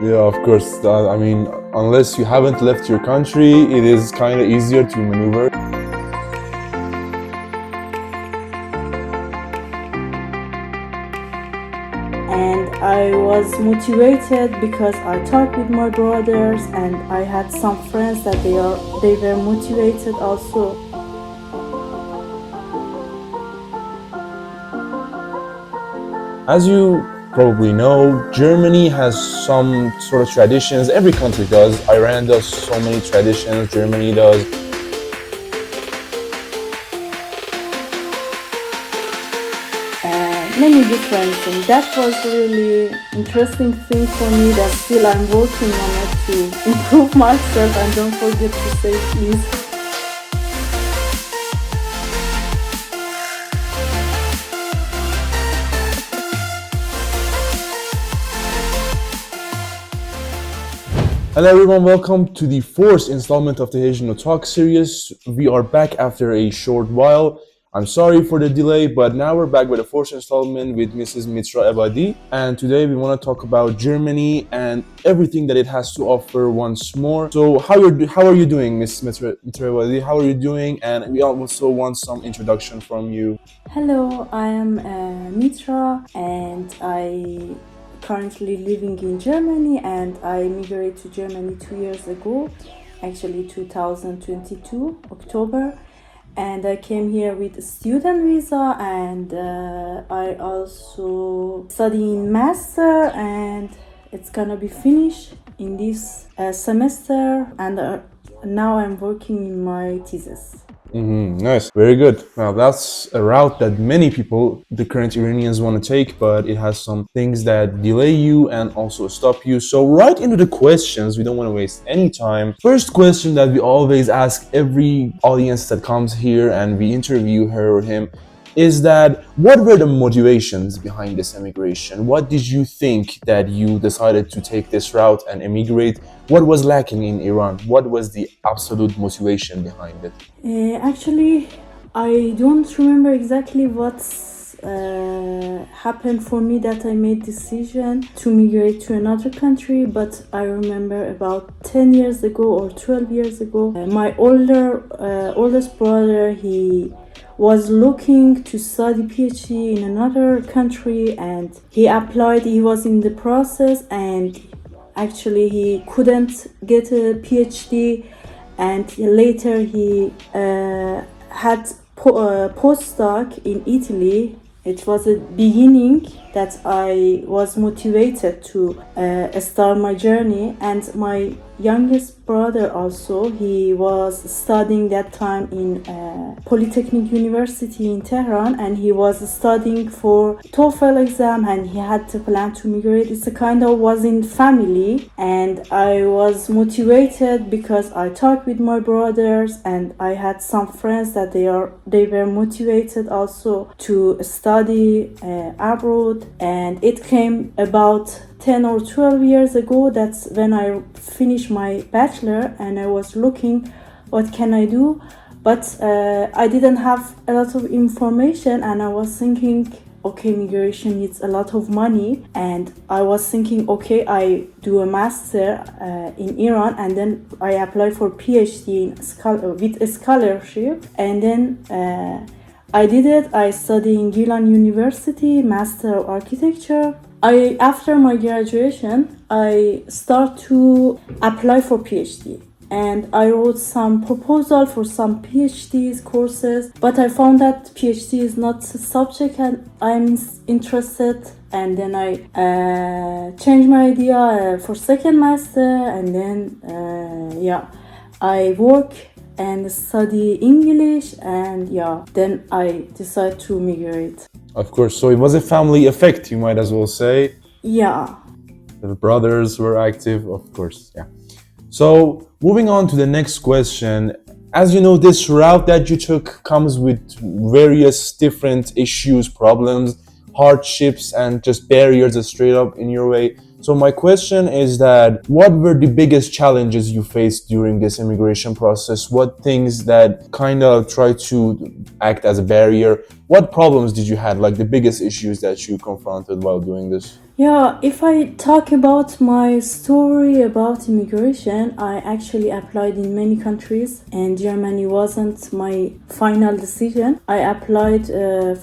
Yeah, of course. I mean, unless you haven't left your country, it is kind of easier to maneuver. And I was motivated because I talked with my brothers, and I had some friends that they were motivated also. As you probably know, Germany has some sort of traditions. Every country does. Iran does so many traditions. Germany does. Many different things. That was a really interesting thing for me that still I'm working on it to improve myself, and don't forget to say please. Hello everyone, welcome to the fourth installment of the Hejrino Talk series. We are back after a short while. I'm sorry for the delay, but now we're back with a fourth installment with Ms Mitra Ebadi. And today we want to talk about Germany and everything that it has to offer once more. So how are you doing, Ms Mitra Ebadi? How are you doing? And we also want some introduction from you. Hello, I am Mitra, and I currently living in Germany, and I migrated to Germany 2 years ago, actually 2022 October, and I came here with a student visa, and I also studying master, and it's gonna be finished in this semester, and now I'm working in my thesis. Nice, very good. Now that's a route that many people, the current Iranians, want to take, but it has some things that delay you and also stop you. So right into the questions, we don't want to waste any time. First question that we always ask every audience that comes here and we interview her or him is that what were the motivations behind this emigration? What did you think that you decided to take this route and emigrate? What was lacking in Iran? What was the absolute motivation behind it? Actually, I don't remember exactly what's happened for me that I made decision to migrate to another country, but I remember about 10 years ago or 12 years ago, my oldest brother, he was looking to study PhD in another country, and he applied. He was in the process, and actually he couldn't get a PhD, and later he had postdoc in Italy. It was a beginning that I was motivated to start my journey. And my youngest brother also, he was studying that time in Polytechnic University in Tehran, and he was studying for TOEFL exam, and he had to plan to migrate. It's a kind of was in family, and I was motivated because I talked with my brothers, and I had some friends that they were motivated also to study abroad. And it came about 10 or 12 years ago. That's when I finished my bachelor, and I was looking what can I do, but I didn't have a lot of information, and I was thinking, okay, migration needs a lot of money, and I was thinking, okay, I do a master in Iran, and then I apply for PhD with a scholarship, and then I did it. I studied in Gilan University, Master of Architecture. After my graduation, I start to apply for PhD, and I wrote some proposal for some PhD courses, but I found that PhD is not a subject and I'm interested, and then I changed my idea for second master, and then I work and study English, and then I decide to migrate. Of course, so it was a family effect, you might as well say. Yeah. The brothers were active, of course, yeah. So moving on to the next question. As you know, this route that you took comes with various different issues, problems, hardships, and just barriers straight up in your way. So my question is that what were the biggest challenges you faced during this immigration process? What things that kind of try to act as a barrier? what problems did you have, like the biggest issues that you confronted while doing this? Yeah, if I talk about my story about immigration, I actually applied in many countries, and Germany wasn't my final decision. I applied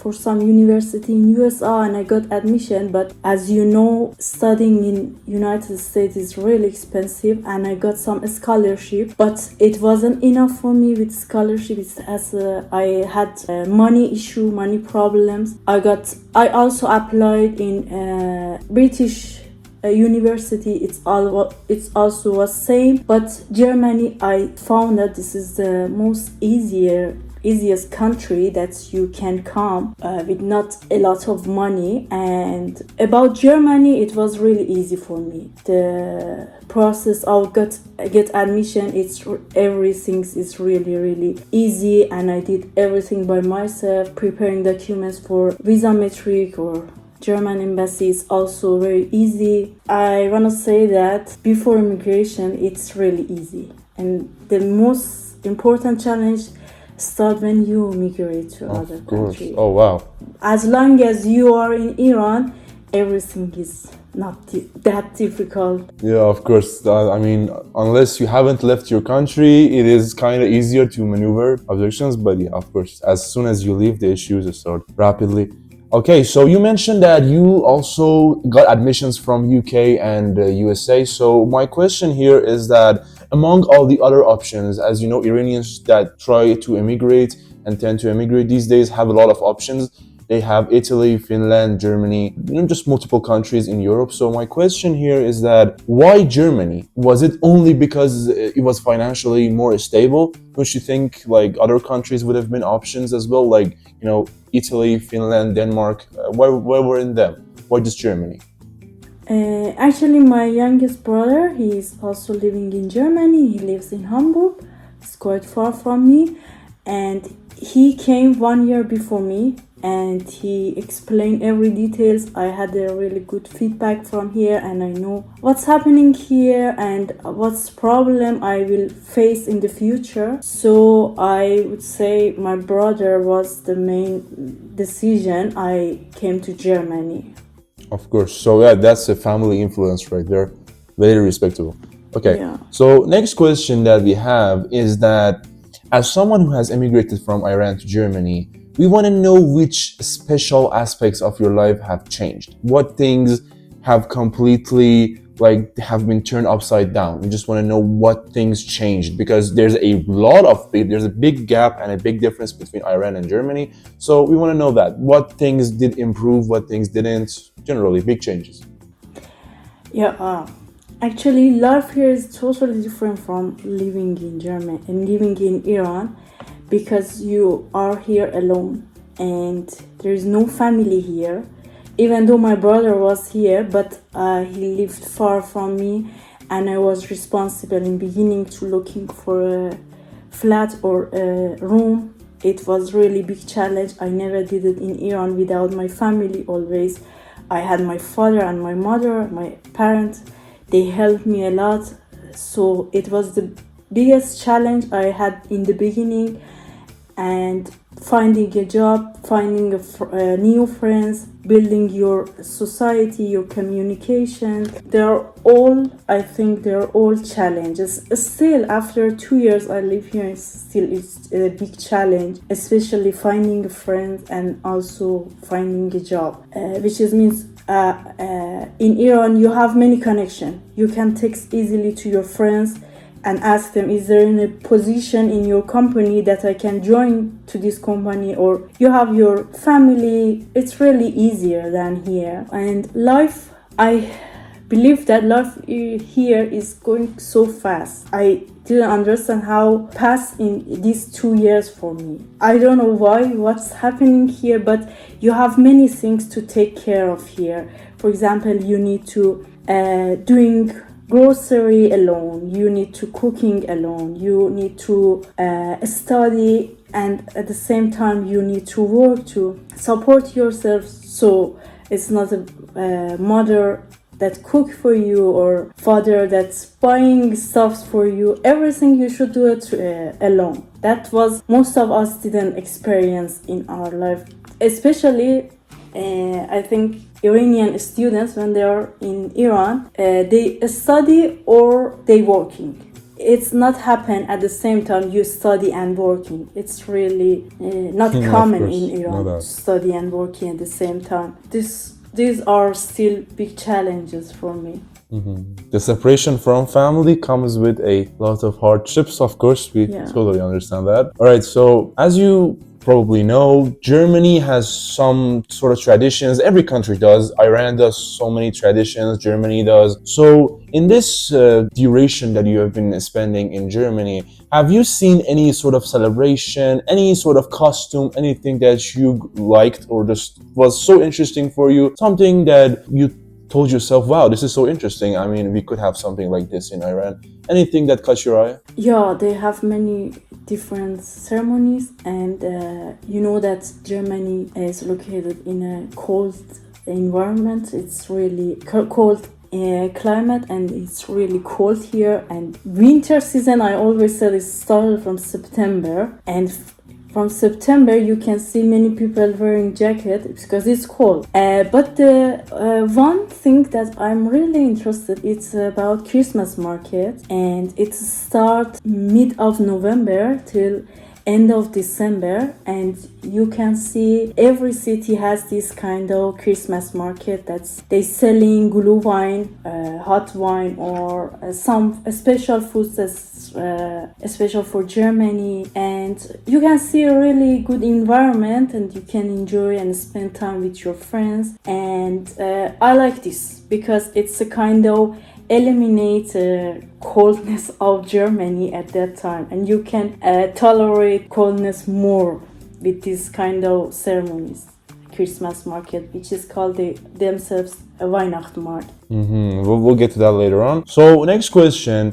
for some university in USA and I got admission, but as you know, studying in United States is really expensive, and I got some scholarship, but it wasn't enough for me with scholarship. It's as I had money issue, money problems. I also applied in British university. It's also was same, but Germany, I found that this is the most easiest country that you can come with not a lot of money. And about Germany, it was really easy for me. The process of get admission, everything is really easy, and I did everything by myself, preparing documents for visa metric or German embassy is also very easy. I want to say that before immigration, it's really easy. And the most important challenge starts when you migrate to other country. Oh, wow. As long as you are in Iran, everything is not that difficult. Yeah, of course. I mean, unless you haven't left your country, it is kind of easier to maneuver objections. But yeah, of course, as soon as you leave, the issues start rapidly. Okay, so you mentioned that you also got admissions from UK and USA. So my question here is that among all the other options, as you know, Iranians that try to immigrate and tend to immigrate these days have a lot of options. They have Italy, Finland, Germany, just multiple countries in Europe. So my question here is that why Germany? Was it only because it was financially more stable? Don't you think like other countries would have been options as well? Like, Italy, Finland, Denmark, where were in them? Why just Germany? Actually, my youngest brother, he is also living in Germany. He lives in Hamburg. It's quite far from me. And he came 1 year before me, and he explained every details. I had a really good feedback from here, and I know what's happening here and what's problem I will face in the future. So I would say my brother was the main decision. I came to Germany. Of course. So yeah, that's a family influence right there. Very respectable. Okay. Yeah. So next question that we have is that as someone who has immigrated from Iran to Germany, we want to know which special aspects of your life have changed. What things have completely have been turned upside down. We just want to know what things changed, because there's a big gap and a big difference between Iran and Germany. So we want to know that what things did improve, what things didn't. Generally, big changes. Yeah. Actually, life here is totally different from living in Germany and living in Iran, because you are here alone and there is no family here. Even though my brother was here, but he lived far from me, and I was responsible in beginning to looking for a flat or a room. It was really big challenge. I never did it in Iran without my family always. I had my father and my mother, my parents. They helped me a lot. So it was the biggest challenge I had in the beginning, and finding a job, finding new friends, building your society, your communication. I think they're all challenges. Still, after 2 years I live here, it's a big challenge, especially finding a friend and also finding a job, which means in Iran you have many connections. You can text easily to your friends and ask them, is there any position in your company that I can join to this company? Or you have your family. It's really easier than here. And life, I believe that life here is going so fast. I didn't understand how fast in these 2 years for me. I don't know what's happening here, but you have many things to take care of here. For example, you need to doing grocery alone, you need to cooking alone, you need to study, and at the same time you need to work to support yourself. So it's not a mother that cook for you or father that's buying stuff for you. Everything you should do it alone. That was most of us didn't experience in our life, especially I think Iranian students when they are in Iran, they study or they working. It's not happen at the same time you study and working. It's really not common course. in Iran No to doubt. study and working at the same time. These are still big challenges for me. The separation from family comes with a lot of hardships, of course. We Yeah. totally understand that. All right, so as you probably know, Germany has some sort of traditions. Every country does. Iran does so many traditions. Germany does. So, in this duration that you have been spending in Germany, have you seen any sort of celebration, any sort of costume, anything that you liked or just was so interesting for you? Something that you told yourself, wow, this is so interesting. I mean, we could have something like this in Iran. Anything that caught your eye? Yeah, they have many different ceremonies, and you know that Germany is located in a cold environment. It's really cold climate, and it's really cold here. And winter season, I always said, it started from September, and from September you can see many people wearing jacket because it's cold. But the one thing that I'm really interested, it's about Christmas market, and it starts mid of November till end of December, and you can see every city has this kind of Christmas market that's they selling glühwein, hot wine, or some special foods that's special for Germany, and you can see a really good environment, and you can enjoy and spend time with your friends. And I like this because it's a kind of eliminate coldness of Germany at that time, and you can tolerate coldness more with this kind of ceremonies. Christmas market, which is called themselves a Weihnachtsmarkt. We'll get to that later on. So, next question.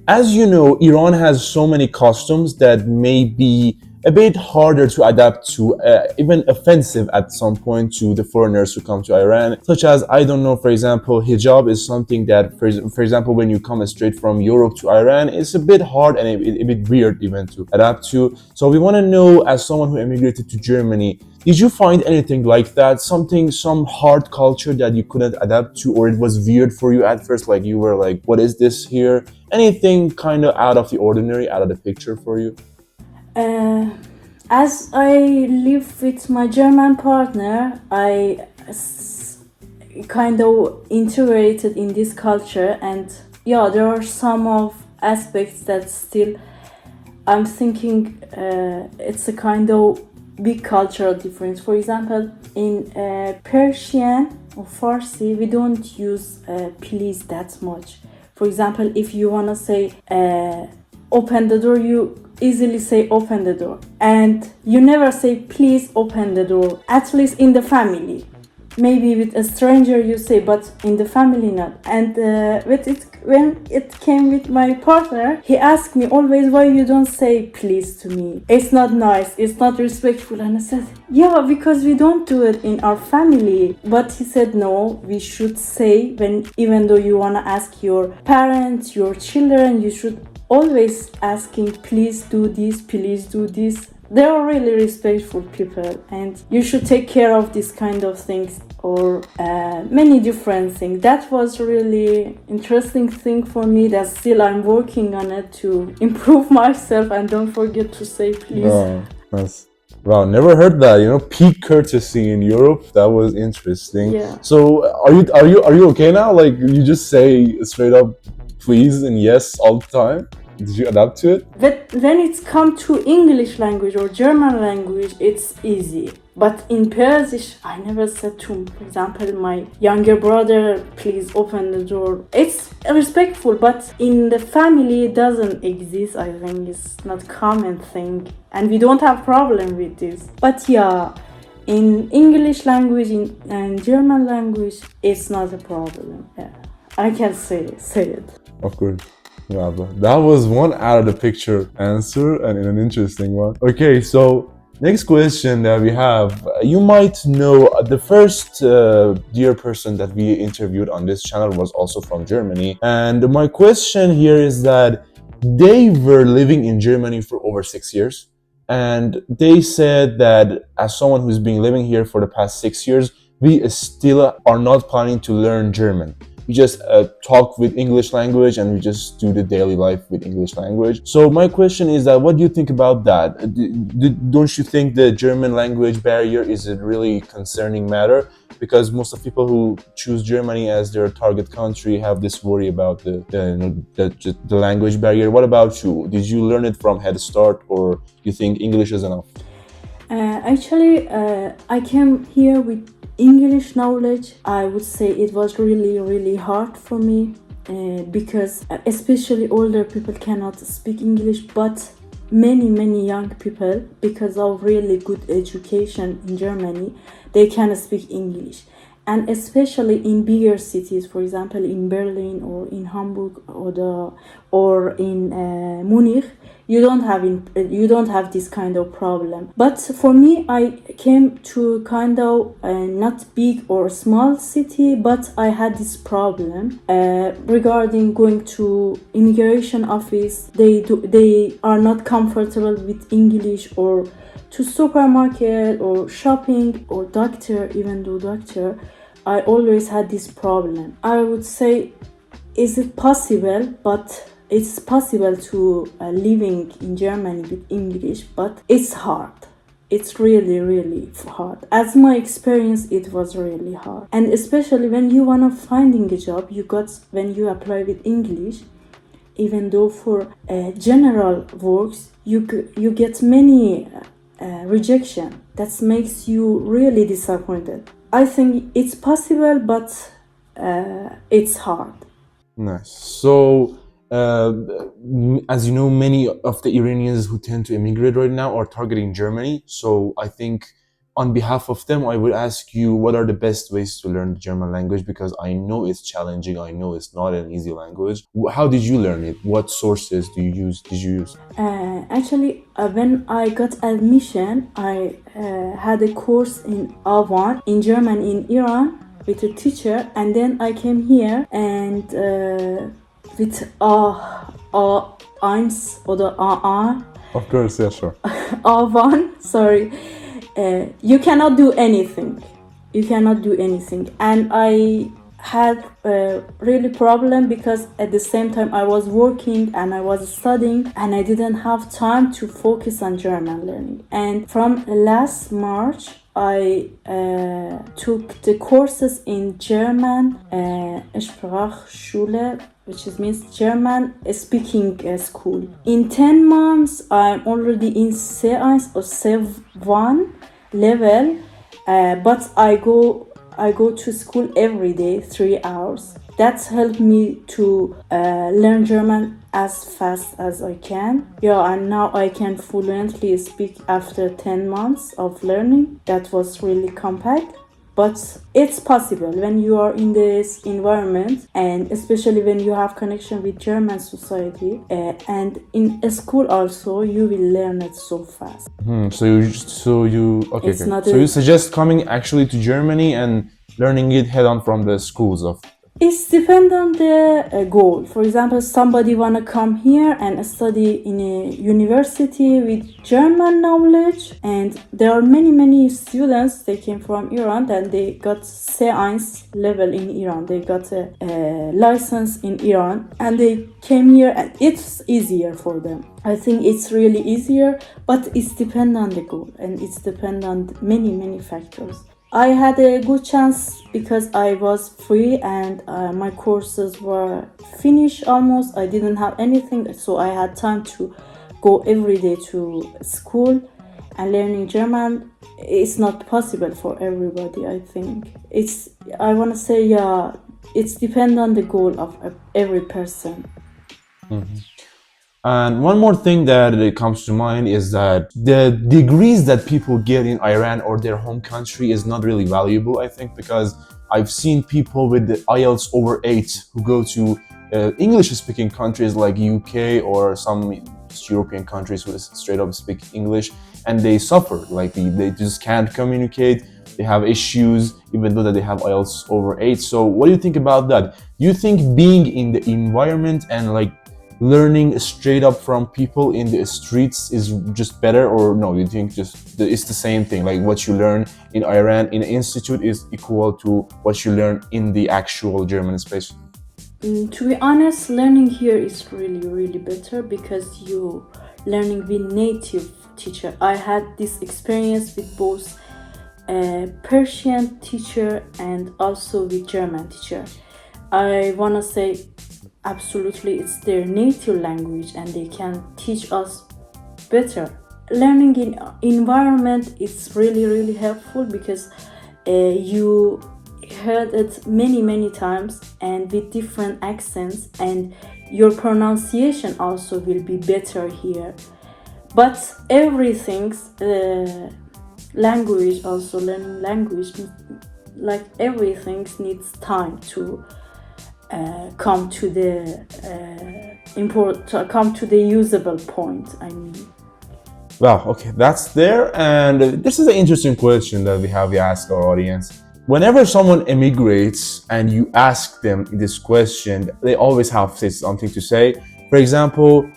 As you know, Iran has so many customs that may be a bit harder to adapt to, even offensive at some point to the foreigners who come to Iran, such as, I don't know, for example, hijab is something that, for example, when you come straight from Europe to Iran, it's a bit hard and a bit weird even to adapt to. So we want to know, as someone who immigrated to Germany, did you find anything like that? Some hard culture that you couldn't adapt to, or it was weird for you at first, like you were like, what is this here? Anything kind of out of the ordinary, out of the picture for you? As I live with my German partner, I kind of integrated in this culture, and yeah, there are some of aspects that still I'm thinking it's a kind of big cultural difference. For example, in Persian or Farsi, we don't use please that much. For example, if you want to say open the door, you easily say open the door, and you never say please open the door, at least in the family. Maybe with a stranger you say, but in the family not. And when it came with my partner, he asked me always, why you don't say please to me? It's not nice, it's not respectful. And I said, yeah, because we don't do it in our family. But he said, no, we should say, when even though you want to ask your parents, your children, you should always asking, please do this, please do this. They are really respectful people, and you should take care of this kind of things, or many different things. That was really interesting thing for me, that still I'm working on it to improve myself, and don't forget to say please. Oh, nice. Wow, never heard that. You know, peak courtesy in Europe. That was interesting. Yeah. So, are you okay now? Like, you just say straight up, please and yes all the time. Did you adapt to it? But when it's come to English language or German language, it's easy. But in Persian, I never said to, for example, my younger brother, please open the door. It's respectful, but in the family it doesn't exist. I think it's not common thing, and we don't have problem with this. But yeah, in English language and German language, it's not a problem. Yeah, I can say it. Of course. Yeah, but that was one out of the picture answer, and an interesting one. Okay, so next question that we have, you might know the first dear person that we interviewed on this channel was also from Germany, and my question here is that they were living in Germany for over 6 years. And they said that as someone who's been living here for the past 6 years, we still are not planning to learn German. We just talk with English language and we just do the daily life with English language. So my question is that what do you think about that? Don't you think the German language barrier is a really concerning matter? Because most of people who choose Germany as their target country have this worry about the language barrier. What about you? Did you learn it from Head Start, or you think English is enough? Actually, I came here with English knowledge. I would say it was really, really hard for me because especially older people cannot speak English, but many young people, because of really good education in Germany, they can speak English. And especially in bigger cities, for example, in Berlin or in Hamburg or in Munich, you don't have this kind of problem. But for me, I came to kind of not big or small city, but I had this problem regarding going to immigration office. They are not comfortable with English, or to supermarket or shopping or doctor. Even though doctor, I always had this problem. I would say, is it possible? But it's possible to living in Germany with English, but it's hard. It's really, really hard. As my experience, it was really hard. And especially when you wanna finding a job, when you apply with English, even though for general works, you get many rejection. That makes you really disappointed. I think it's possible, but it's hard. Nice. So, as you know, many of the Iranians who tend to immigrate right now are targeting Germany. So I think on behalf of them, I would ask you, what are the best ways to learn the German language? Because I know it's challenging. I know it's not an easy language. How did you learn it? What sources did you use? Actually, when I got admission, I had a course in A1 in German in Iran with a teacher, and then I came here and with A1 or the A1. Of course, yeah, sure. A1, sorry. You cannot do anything. And I had a really problem because at the same time I was working and I was studying, and I didn't have time to focus on German learning. And from last March, I took the courses in German Sprachschule, which means German speaking school. In 10 months, I'm already in C1 or C1 level, but I go to school every day, 3 hours. That's helped me to learn German as fast as I can. And now I can fluently speak after 10 months of learning. That was really compact. But it's possible when you are in this environment, and especially when you have connection with German society, and in a school also, you will learn it so fast. So you okay. It's not So you suggest coming actually to Germany and learning it head on from the schools of. It's depend on the goal. For example, somebody wanna come here and study in a university with German knowledge, and there are many students. They came from Iran and they got C1 level in Iran. They got a license in Iran and they came here, and it's easier for them. I think it's really easier, but it's depend on the goal, and it's depend on many factors. I had a good chance because I was free and my courses were finished almost. I didn't have anything, so I had time to go every day to school and learning German. It's not possible for everybody, I think. I want to say, it's depend on the goal of every person. Mm-hmm. And one more thing that comes to mind is that the degrees that people get in Iran or their home country is not really valuable, I think, because I've seen people with the IELTS over 8 who go to English-speaking countries like UK or some European countries who straight up speak English, and they suffer. Like they just can't communicate. They have issues even though that they have IELTS over 8. So what do you think about that? Do you think being in the environment and like learning straight up from people in the streets is just better, or no, you think just it's the same thing, like what you learn in Iran in an institute is equal to what you learn in the actual German space? To be honest, learning here is really, really better because you learning with native teacher. I had this experience with both Persian teacher and also with German teacher. I wanna say absolutely it's their native language and they can teach us better. Learning in environment is really, really helpful because you heard it many times and with different accents, and your pronunciation also will be better here. But everything's language, also learning language, like everything needs time to come to the come to the usable point, I mean. Wow, okay, that's there. And this is an interesting question that we have to ask our audience. Whenever someone immigrates and you ask them this question, they always have something to say. For example,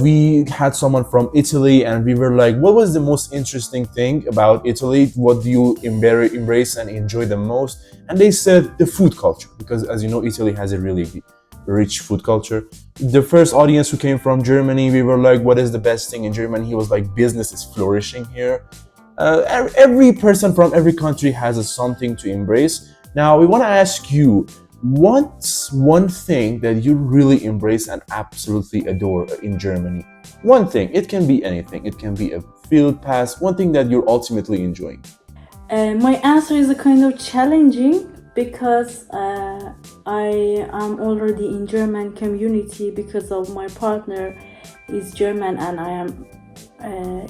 we had someone from Italy and we were like, what was the most interesting thing about Italy? What do you embrace and enjoy the most? And they said the food culture, because as you know, Italy has a really rich food culture. The first audience who came from Germany, we were like, what is the best thing in Germany? He was like, business is flourishing here. Every person from every country has something to embrace. Now, we want to ask you, what's one thing that you really embrace and absolutely adore in Germany? One thing. It can be anything. It can be a field pass. One thing that you're ultimately enjoying. My answer is a kind of challenging because I am already in German community because of my partner is German, and I am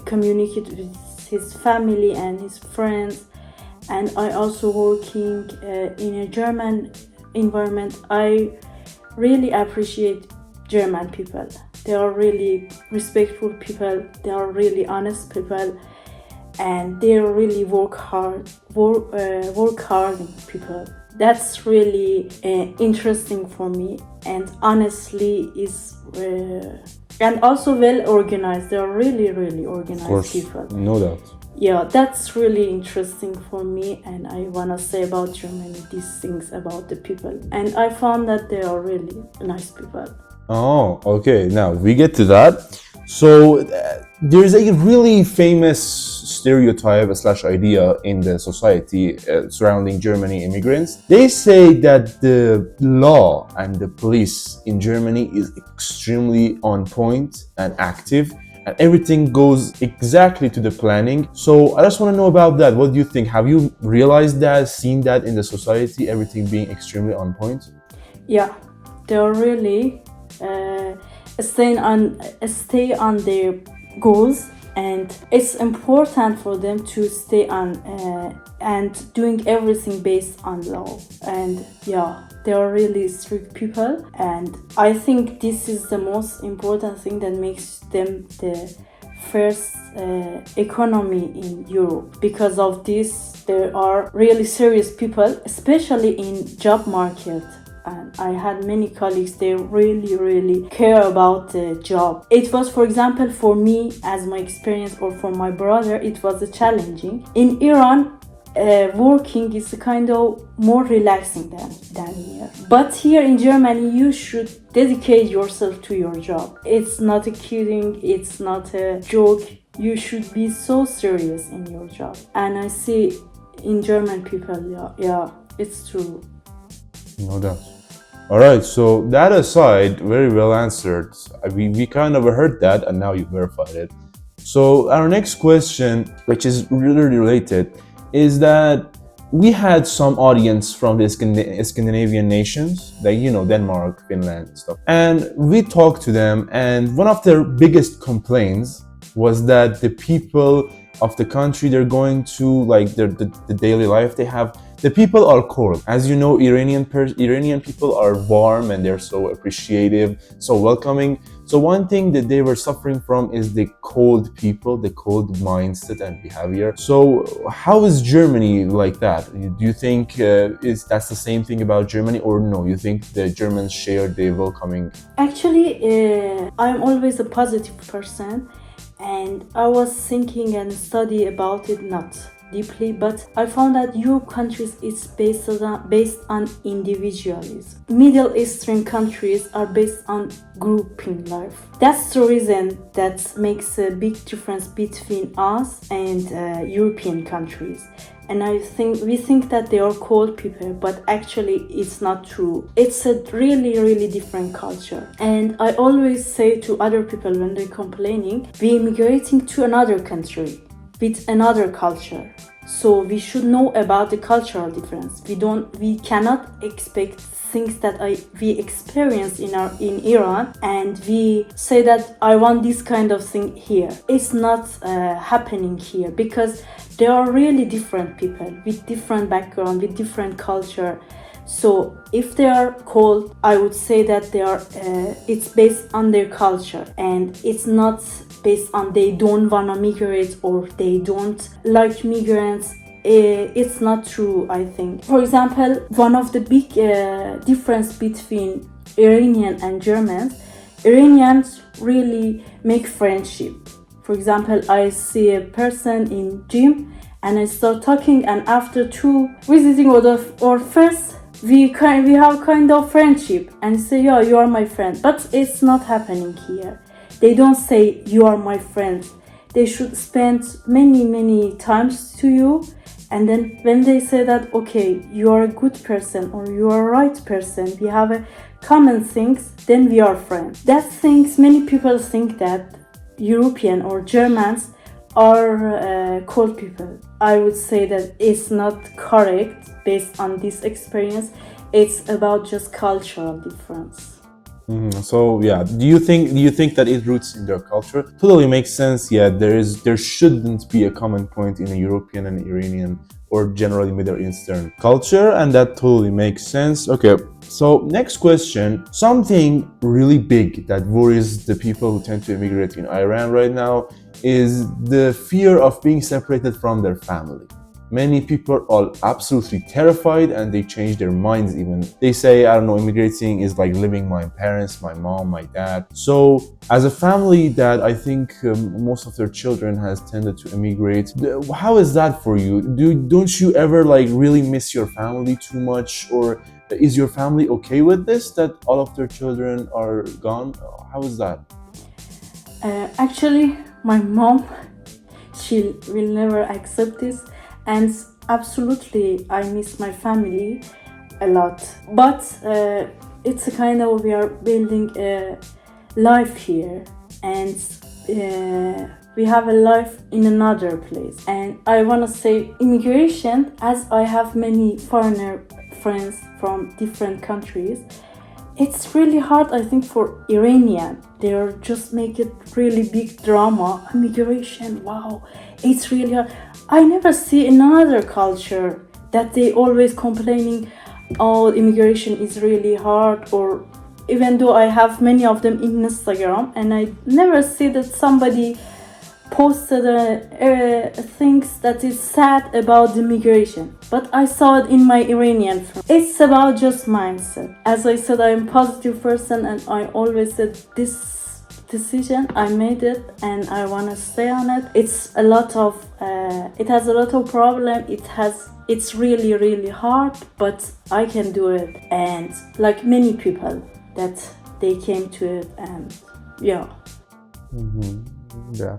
communicate with his family and his friends, and I also working in a German environment. I really appreciate German people. They are really respectful people, they are really honest people, and they really work hard people. That's really interesting for me, and honestly is and also well organized. They are really organized people. No doubt. Yeah, that's really interesting for me, and I wanna say about Germany these things about the people, and I found that they are really nice people. Oh, okay. Now we get to that. So there's a really famous stereotype / idea in the society surrounding Germany immigrants. They say that the law and the police in Germany is extremely on point and active, and everything goes exactly to the planning. So I just want to know about that. What do you think? Have you realized that, seen that in the society, everything being extremely on point? Yeah, they're really stay on their goals, and it's important for them to stay on and doing everything based on law. And yeah, they are really strict people, and I think this is the most important thing that makes them the first economy in Europe. Because of this, there are really serious people, especially in job market. And I had many colleagues, they really care about the job. It was, for example, for me, as my experience, or for my brother, it was challenging. In Iran, working is kind of more relaxing than here. But here in Germany, you should dedicate yourself to your job. It's not a kidding, it's not a joke. You should be so serious in your job. And I see in German people, yeah, it's true. No doubt. All right, so that aside, very well answered. We kind of heard that, and now you verified it. So our next question, which is really related, is that we had some audience from the Scandinavian nations, like, you know, Denmark, Finland, and stuff. And we talked to them, and one of their biggest complaints was that the people of the country they're going to, like the daily life they have, the people are cold. As you know, Iranian people are warm and they're so appreciative, so welcoming. So one thing that they were suffering from is the cold people, the cold mindset and behavior. So how is Germany like that? Do you think is that's the same thing about Germany, or no? You think the Germans share the welcoming? Actually, I'm always a positive person, and I was thinking and study about it not deeply, but I found that Europe countries is based on individualism. Middle Eastern countries are based on grouping life. That's the reason that makes a big difference between us and European countries. And we think that they are cold people, but actually it's not true. It's a really different culture. And I always say to other people when they're complaining, we're immigrating to another country with another culture. So we should know about the cultural difference. We cannot expect things that we experience in Iran, and we say that I want this kind of thing here. It's not happening here, because they are really different people with different background, with different culture. So if they are cold, I would say that they are. It's based on their culture, and it's not based on they don't wanna migrate or they don't like migrants. It's not true, I think. For example, one of the big difference between Iranian and Germans, Iranians really make friendship. For example, I see a person in gym and I start talking, and after two visiting or first we have kind of friendship and say, yeah, you are my friend. But it's not happening here. They don't say you are my friend. They should spend many times to you, and then when they say that, okay, you are a good person or you are a right person, we have a common things, then we are friends. That things, many people think that European or Germans are cold people. I would say that it's not correct based on this experience. It's about just cultural difference. So yeah, do you think that it roots in their culture? Totally makes sense. Yeah, there shouldn't be a common point in a European and Iranian or generally Middle Eastern culture, and that totally makes sense. Okay, so next question, something really big that worries the people who tend to immigrate in Iran right now is the fear of being separated from their family. Many people are absolutely terrified and they change their minds even. They say, I don't know, immigrating is like living my parents, my mom, my dad. So as a family that I think most of their children has tended to immigrate, how is that for you? Don't you ever like really miss your family too much? Or is your family okay with this, that all of their children are gone? How is that? Actually, my mom, she will never accept this. And absolutely, I miss my family a lot. But it's a kind of, we are building a life here, and we have a life in another place. And I want to say immigration, as I have many foreigner friends from different countries, it's really hard, I think, for Iranian. They are just make it really big drama. Immigration, wow, it's really hard. I never see another culture that they always complaining, oh, immigration is really hard, or even though I have many of them in Instagram, and I never see that somebody posted things that is sad about the migration. But I saw it in my Iranian friend. It's about just mindset. As I said, I'm a positive person, and I always said this decision, I made it and I want to stay on it. It's a lot of it has a lot of problem. It's really hard, but I can do it. And like many people that they came to it, and yeah. Yeah.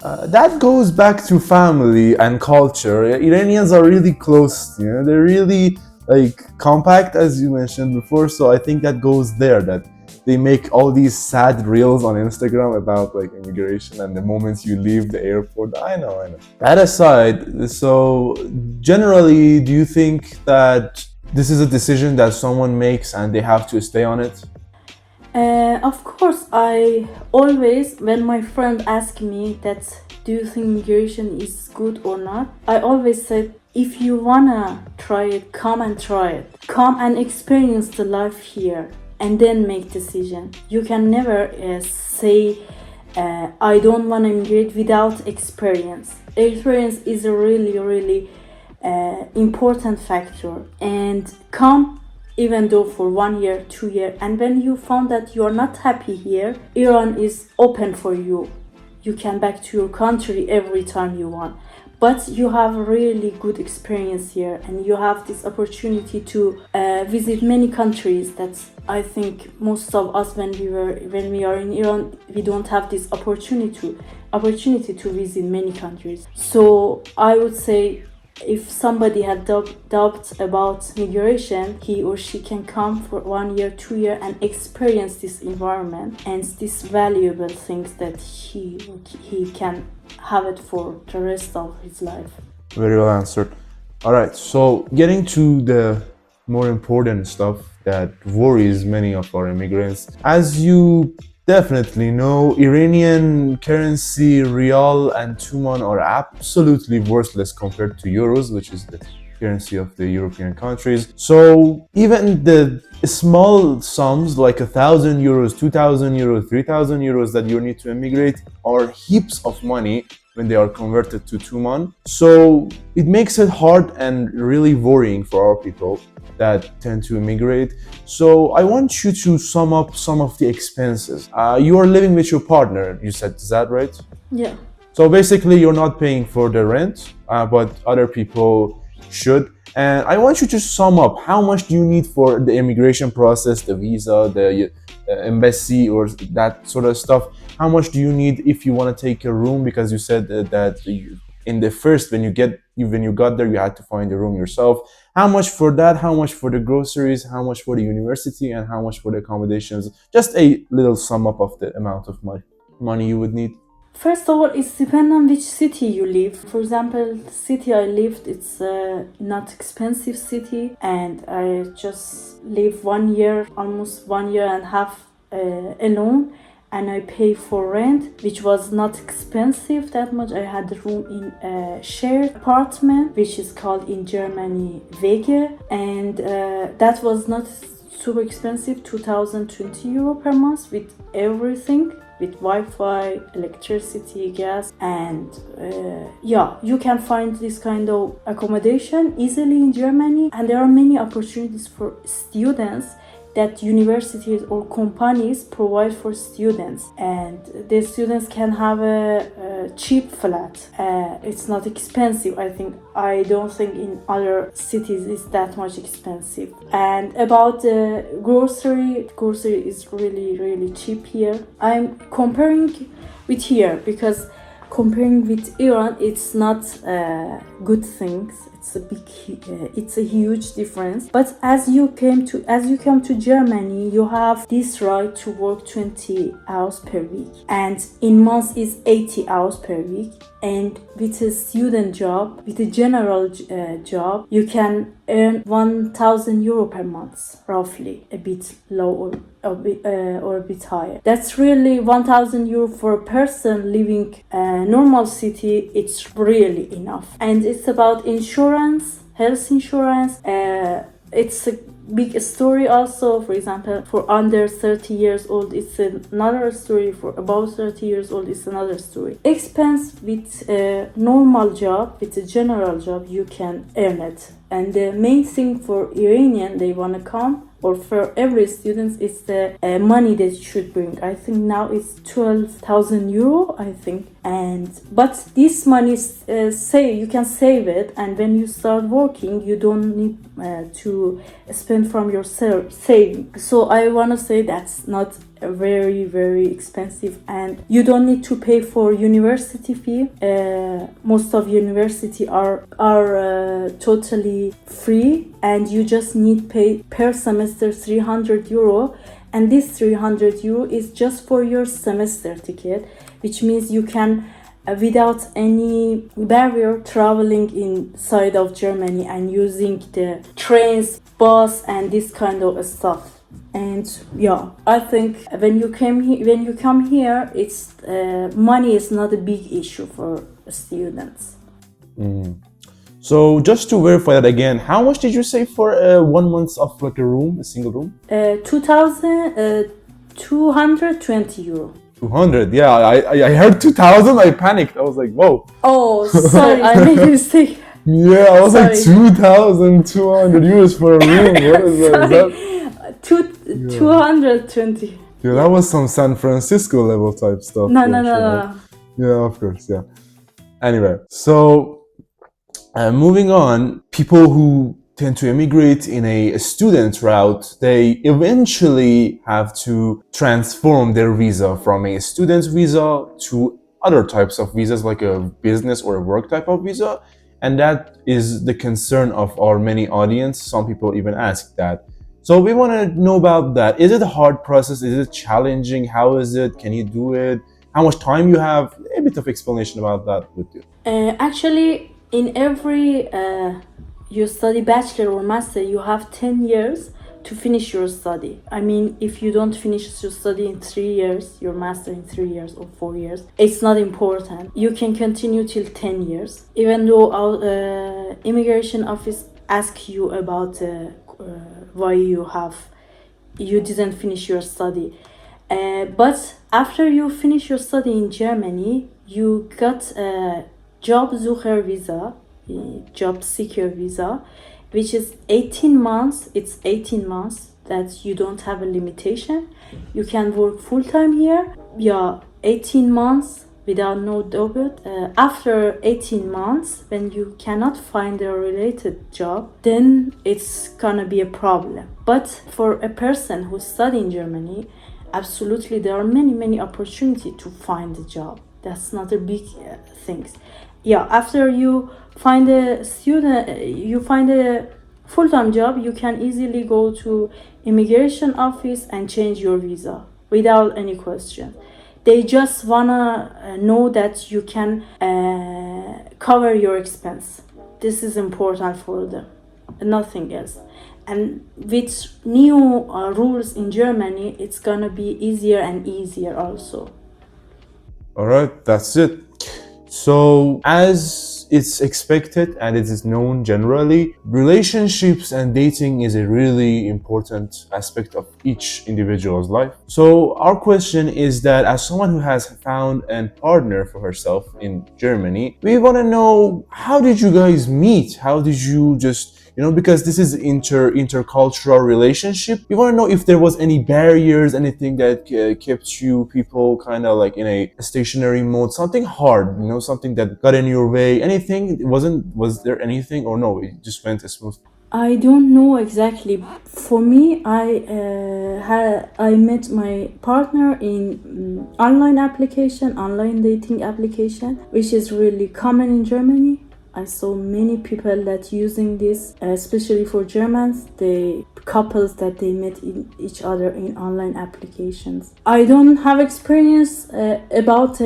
That goes back to family and culture. Iranians are really close, they're really like compact, as you mentioned before. So I think that goes there, that they make all these sad reels on Instagram about like immigration and the moments you leave the airport. I know. That aside, so generally, do you think that this is a decision that someone makes and they have to stay on it? Of course, I always, when my friend asks me that, do you think migration is good or not? I always said, if you wanna try it, come and try it. Come and experience the life here. and then make decision. You can never say I don't want to immigrate without experience. Experience is a really important factor, and come even though for 1 year, 2 year, and when you found that you are not happy here, Iran is open for you. You can back to your country every time you want. But you have a really good experience here, and you have this opportunity to visit many countries that I think most of us, when we are in Iran, we don't have this opportunity to visit many countries. So I would say, if somebody had doubts about migration, he or she can come for 1 year, 2 year, and experience this environment and these valuable things that he can have it for the rest of his life. Very well answered. All right, so getting to the more important stuff that worries many of our immigrants. As you definitely know, Iranian currency, rial and tuman are absolutely worthless compared to euros, which is the currency of the European countries. So even the small sums like 1,000 euros, 2,000 euros, 3,000 euros that you need to immigrate are heaps of money when they are converted to tuman. So it makes it hard and really worrying for our people that tend to immigrate. So I want you to sum up some of the expenses. You are living with your partner, you said, is that right? Yeah. So basically you're not paying for the rent, but other people should. And I want you to sum up how much do you need for the immigration process, the visa, the embassy, or that sort of stuff. How much do you need if you want to take a room? Because you said that in the first, when you got there, you had to find a room yourself. How much for that? How much for the groceries? How much for the university? And how much for the accommodations? Just a little sum up of the amount of money you would need. First of all, it depends on which city you live. For example, the city I lived, it's a not expensive city, and I just live 1 year, almost 1.5 years alone, and I pay for rent, which was not expensive that much. I had a room in a shared apartment, which is called in Germany Wege, and that was not super expensive, 2,020 euro per month with everything, with Wi-Fi, electricity, gas, and you can find this kind of accommodation easily in Germany, and there are many opportunities for students that universities or companies provide for students, and the students can have a cheap flat. It's not expensive. I don't think in other cities it's that much expensive. And about the grocery is really cheap here. I'm comparing with here because comparing with Iran, it's not good things. It's a huge difference. But as you come to Germany, you have this right to work 20 hours per week, and in months is 80 hours per week. And with a student job, with a general job, you can earn 1,000 euro per month, roughly, a bit low or a bit higher. That's really 1,000 euro for a person living a normal city. It's really enough. And it's about insurance, health insurance. It's a big story also. For example, for under 30 years old, it's another story. For above 30 years old, it's another story. Expense with a normal job, with a general job, you can earn it. And the main thing for Iranian, they want to come, or for every student, is the money that you should bring. I think now it's 12,000 euro, I think. But this money, you can save it, and when you start working, you don't need to spend from your saving. So I want to say that's not very expensive, and you don't need to pay for university fee. Most of university are totally free, and you just need pay per semester 300 euro, and this 300 euro is just for your semester ticket, which means you can without any barrier traveling inside of Germany and using the trains, bus, and this kind of stuff. And I think when you come here, money is not a big issue for students. So just to verify that again, how much did you say for 1 month of like a room, a single room? 2,220 euro. 200. Yeah, I heard 2000. I panicked. I was like, whoa. Oh, sorry, I made a mistake. Yeah, I was like Sorry. 2,200 euros for a room. What is that? Is that? Sorry. 220. Yeah, that was some San Francisco level type stuff. No, Yeah, no, no, sure. no. Yeah, of course. Yeah. Anyway, so moving on, people who tend to immigrate in a student route, they eventually have to transform their visa from a student visa to other types of visas, like a business or a work type of visa. And that is the concern of our many audience. Some people even ask that. So we want to know about that. Is it a hard process? Is it challenging? How is it? Can you do it? How much time you have? A bit of explanation about that would do. Actually, in every you study bachelor or master, you have 10 years to finish your study. I mean, if you don't finish your study in 3 years, your master in 3 years or 4 years, it's not important. You can continue till 10 years. Even though our immigration office asks you about why you didn't finish your study. But after you finish your study in Germany, you got a Jobsucher visa, job seeker visa, which is 18 months. It's 18 months that you don't have a limitation. You can work full time here. Yeah, 18 months without no debut. After 18 months, when you cannot find a related job, then it's gonna be a problem. But for a person who study in Germany, absolutely there are many opportunities to find a job. That's not a big thing. Yeah, after you find a full-time job, you can easily go to immigration office and change your visa without any question. They just wanna know that you can cover your expense. This is important for them, nothing else. And with new rules in Germany, it's gonna be easier and easier also. All right, that's it. So, as it's expected and it is known generally, relationships and dating is a really important aspect of each individual's life. So, our question is that as someone who has found a partner for herself in Germany, we want to know, how did you guys meet? How did you just, because this is intercultural relationship, we want to know if there was any barriers, anything that kept you people kind of like in a stationary mode, something hard, something that got in your way, anything. Was there anything, or no, it just went smooth? I don't know exactly. For me, I met my partner in online dating application, which is really common in Germany. I saw many people that using this, especially for Germans, the couples that they met each other in online applications. I don't have experience about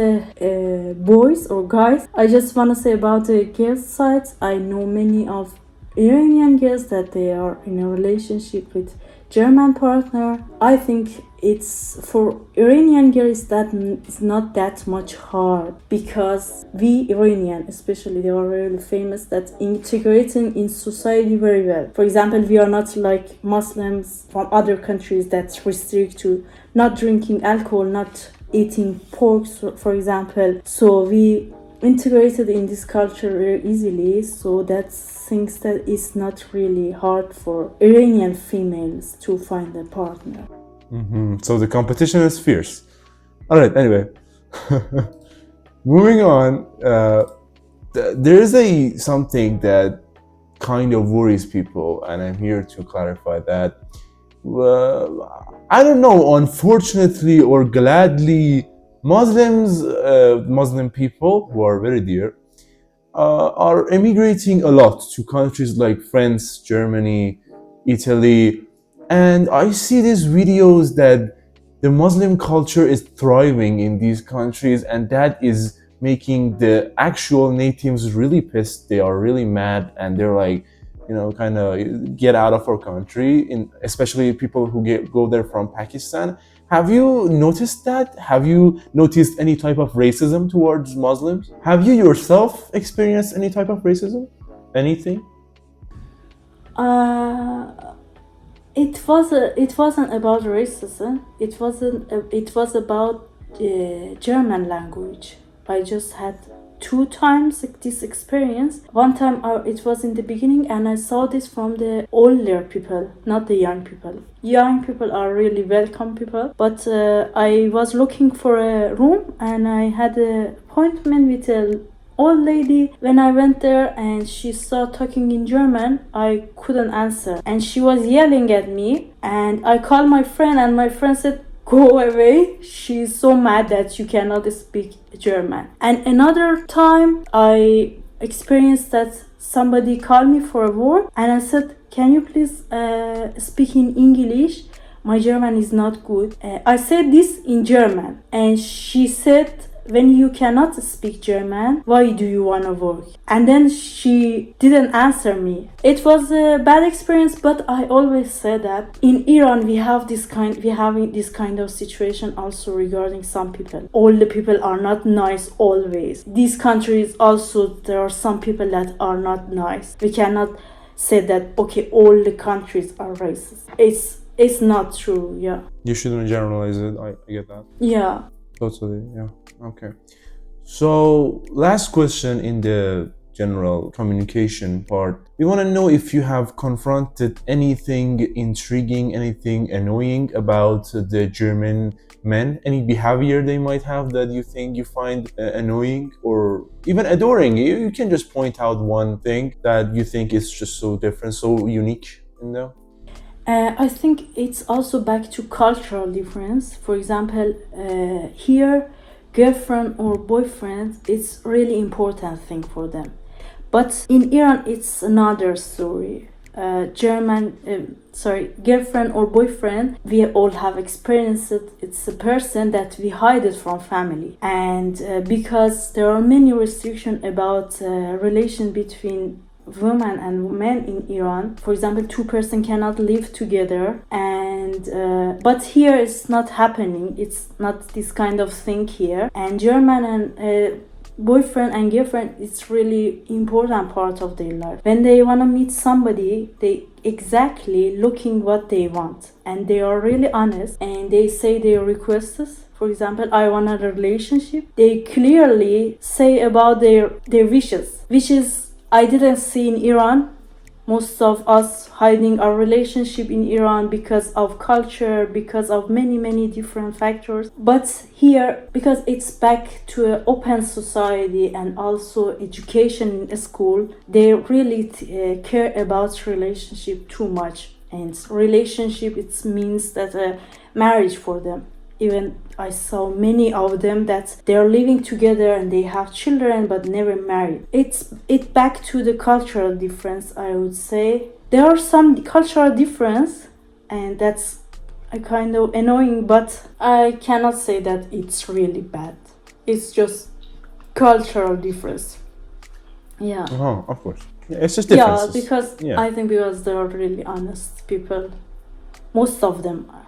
boys or guys. I just want to say about the girls' sides. I know many of Iranian girls that they are in a relationship with German partner. I think it's for Iranian girls that it's not that much hard, because we Iranian especially, they are really famous that integrating in society very well. For example, we are not like Muslims from other countries that restrict to not drinking alcohol, not eating pork, for example. So we integrated in this culture very easily, so that's things that is not really hard for Iranian females to find a partner. So the competition is fierce. All right, anyway. Moving on, there is something that kind of worries people, and I'm here to clarify that. I don't know, unfortunately or gladly, Muslim people who are very dear, are emigrating a lot to countries like France, Germany, Italy, and I see these videos that the Muslim culture is thriving in these countries, and that is making the actual natives really pissed. They are really mad, and they're like, kind of get out of our country, especially people who go there from Pakistan. Have you noticed that? Have you noticed any type of racism towards Muslims? Have you yourself experienced any type of racism? anything? Uh, it wasn't about racism. It was about German language. I just had two times this experience. One time it was in the beginning, and I saw this from the older people, not the young people. Young people are really welcome people, but I was looking for a room, and I had an appointment with a old lady. When I went there and she started talking in German, I couldn't answer, and she was yelling at me, and I called my friend, and my friend said, "Go away, she's so mad that you cannot speak German." And another time I experienced that somebody called me for a work, and I said, "Can you please speak in English? My German is not good." I said this in German, and she said, "When you cannot speak German, why do you want to work?" And then she didn't answer me. It was a bad experience, but I always say that in Iran we have this kind of situation also regarding some people. All the people are not nice always. These countries also, there are some people that are not nice. We cannot say that okay, all the countries are racist. It's not true. Yeah. You shouldn't generalize it. I get that. Yeah. Totally, yeah. Okay. So, last question in the general communication part. We want to know if you have confronted anything intriguing, anything annoying about the German men, any behavior they might have that you think you find annoying or even adoring. You can just point out one thing that you think is just so different, so unique in them. I think it's also back to cultural difference. For example, here, girlfriend or boyfriend, it's really important thing for them. But in Iran, it's another story. Girlfriend or boyfriend, we all have experienced it. It's a person that we hide it from family. And because there are many restrictions about relation between women and men in Iran. For example, two person cannot live together, and but here it's not happening. It's not this kind of thing here. And German and boyfriend and girlfriend, it's really important part of their life. When they want to meet somebody, they exactly looking what they want, and they are really honest, and they say their requests. For example, I want a relationship. They clearly say about their wishes. I didn't see in Iran. Most of us hiding our relationship in Iran because of culture, because of many different factors. But here, because it's back to an open society and also education in school, they really care about relationship too much. And relationship, it means that marriage for them. Even I saw many of them that they're living together and they have children but never married. It's back to the cultural difference, I would say. There are some cultural difference, and that's a kind of annoying, but I cannot say that it's really bad. It's just cultural difference. Yeah. Oh, of course. Yeah, it's just differences. Yeah, because I think because they are really honest people. Most of them are.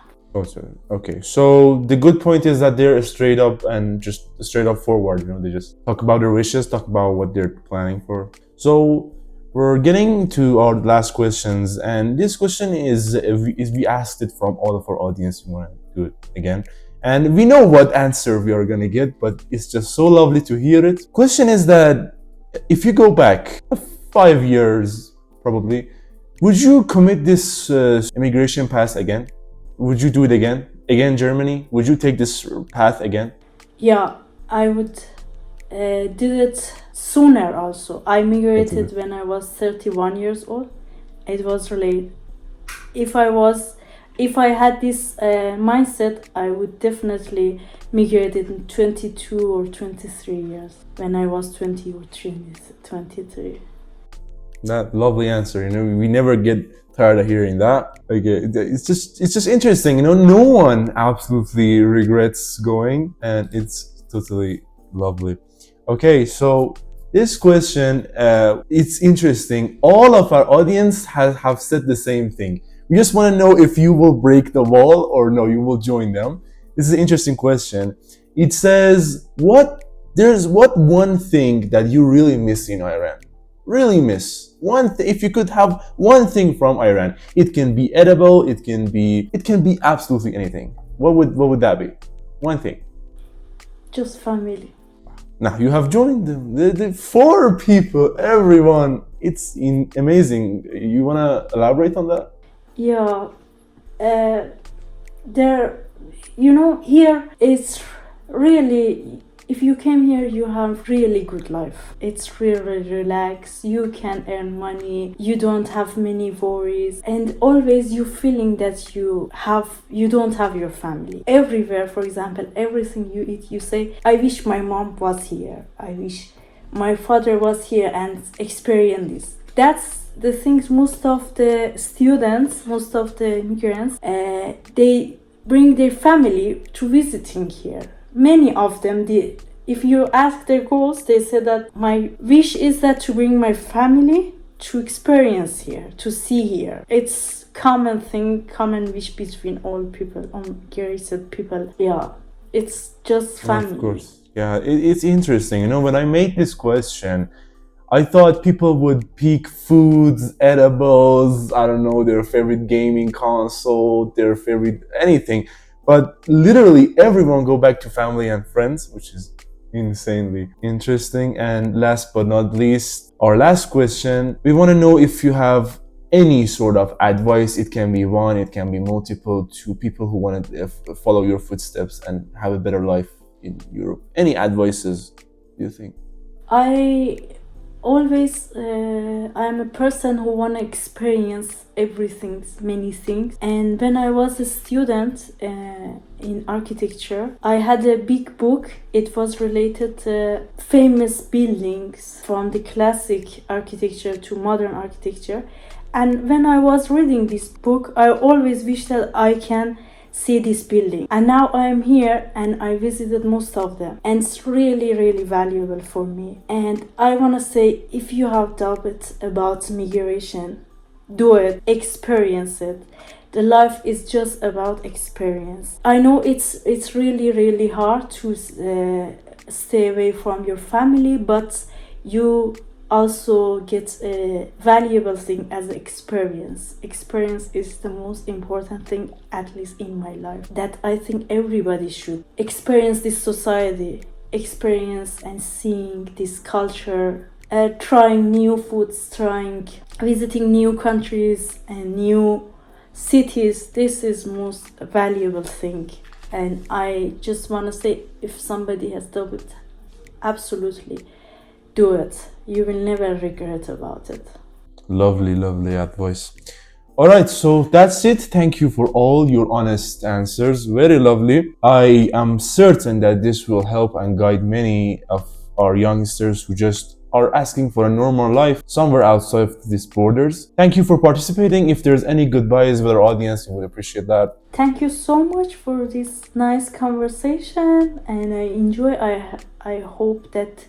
Okay, so the good point is that they're straight up and just straight up forward. They just talk about their wishes, talk about what they're planning for. So we're getting to our last questions, and this question is we asked it from all of our audience. We want to do it again, and we know what answer we are gonna get, but it's just so lovely to hear it. Question is that if you go back 5 years, probably, would you commit this immigration path again? Would you do it again? Again, Germany? Would you take this path again? Yeah, I would did it sooner also. I migrated when I was 31 years old. It was really, if I had this mindset, I would definitely migrate in 22 or 23 years when I was 20 or 23. That lovely answer. We never get tired of hearing that. Okay, it's just interesting. No one absolutely regrets going, and it's totally lovely. Okay, so this question, it's interesting. All of our audience have said the same thing. We just want to know if you will break the wall or no, you will join them. This is an interesting question. It says, what one thing that you really miss in Iran? Really miss? If you could have one thing from Iran, it can be edible, it can be absolutely anything. What would that be? One thing. Just family. Now you have joined them. The four people, everyone. It's amazing. You wanna elaborate on that? Yeah, uh, there, here it's really, if you came here, you have really good life. It's really relaxed. You can earn money. You don't have many worries, and always you feeling that you don't have your family. Everywhere, for example, everything you eat, you say, I wish my mom was here. I wish my father was here and experience this. That's the things. Most of the students, most of the immigrants, they bring their family to visiting here. Many of them did. If you ask their goals, they say that my wish is that to bring my family to experience here, to see here. It's common thing, common wish between all people, Garrison people. Yeah, it's just family. Of course. Yeah, it's interesting. When I made this question, I thought people would pick foods, edibles, I don't know, their favorite gaming console, their favorite anything. But literally everyone go back to family and friends, which is insanely interesting. And last but not least, our last question, we want to know if you have any sort of advice. It can be one, it can be multiple, to people who want to follow your footsteps and have a better life in Europe. Any advices, do you think? I always I'm a person who want to experience everything, many things. And when I was a student in architecture, I had a big book. It was related to famous buildings from the classic architecture to modern architecture. And when I was reading this book, I always wish that I can see this building. And now I'm here and I visited most of them. And it's really, really valuable for me. And I want to say, if you have doubts about migration, do it, experience it. The life is just about experience. I know it's really, really hard to stay away from your family, but you also get a valuable thing as experience. Experience is the most important thing, at least in my life, that I think everybody should experience this society, experience and seeing this culture, trying new foods, visiting new countries and new cities. This is most valuable thing. And I just want to say, if somebody has done it, absolutely do it. You will never regret about it. Lovely, lovely advice. All right, so that's it. Thank you for all your honest answers. Very lovely. I am certain that this will help and guide many of our youngsters who just are asking for a normal life somewhere outside these borders. Thank you for participating. If there's any goodbyes with our audience, we would appreciate that. Thank you so much for this nice conversation, and I hope that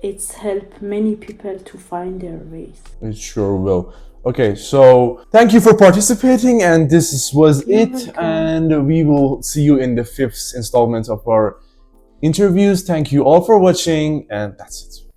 it's helped many people to find their ways. It sure will. Okay, so thank you for participating, and this was You're it. welcome. And we will see you in the 5th installment of our interviews. Thank you all for watching, and that's it.